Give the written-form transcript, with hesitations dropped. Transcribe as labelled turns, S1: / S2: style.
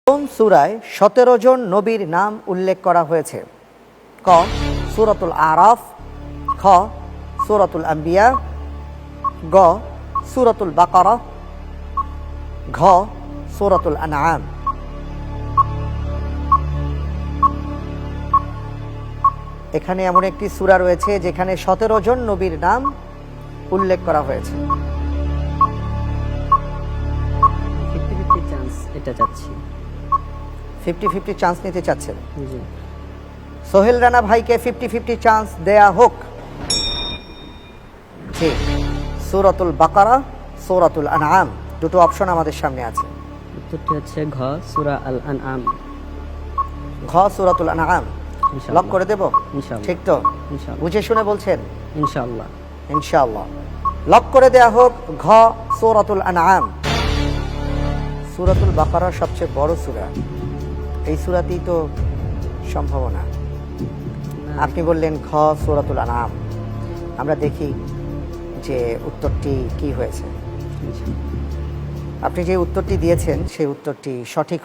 S1: কোন সূরায় ১৭ জন নবীর নাম উল্লেখ করা হয়েছে? ক সূরাতুল আরাফ, খ সূরাতুল আম্বিয়া, গ সূরাতুল বাকারা, ঘ সূরাতুল আনআম। এখানে এমন একটি সূরা রয়েছে যেখানে ১৭ জন নবীর নাম উল্লেখ করা হয়েছে।
S2: 50-50 চান্স এটা চাচ্ছি।
S1: 50-50 চান্স নিতে চাচ্ছেন?
S2: জি।
S1: সোহেল রানা ভাইকে 50-50 চান্স দেয়া হোক। জি, সূরাতুল বাকারা, সূরাতুল আনআম, দুটো অপশন আমাদের সামনে আছে।
S2: উত্তরটি হচ্ছে ঘ সূরা আল আনআম।
S1: ঘ সূরাতুল আনআম লক করে দেব?
S2: ইনশাআল্লাহ।
S1: ঠিক তো?
S2: ইনশাআল্লাহ।
S1: বুঝে শুনে বলছেন?
S2: ইনশাআল্লাহ।
S1: ইনশাআল্লাহ লক করে দেয়া হোক ঘ সূরাতুল আনআম। সূরাতুল বাকারা সবচেয়ে বড় সূরা, এই সূরাতেই তো সম্ভাবনা। আপনি বললেন ঘ সূরাতুল আনআম। আমরা দেখি যে উত্তরটি কি হয়েছে।
S2: ইনশাআল্লাহ।
S1: আপনি যে উত্তরটি দিয়েছেন সেই উত্তরটি সঠিক।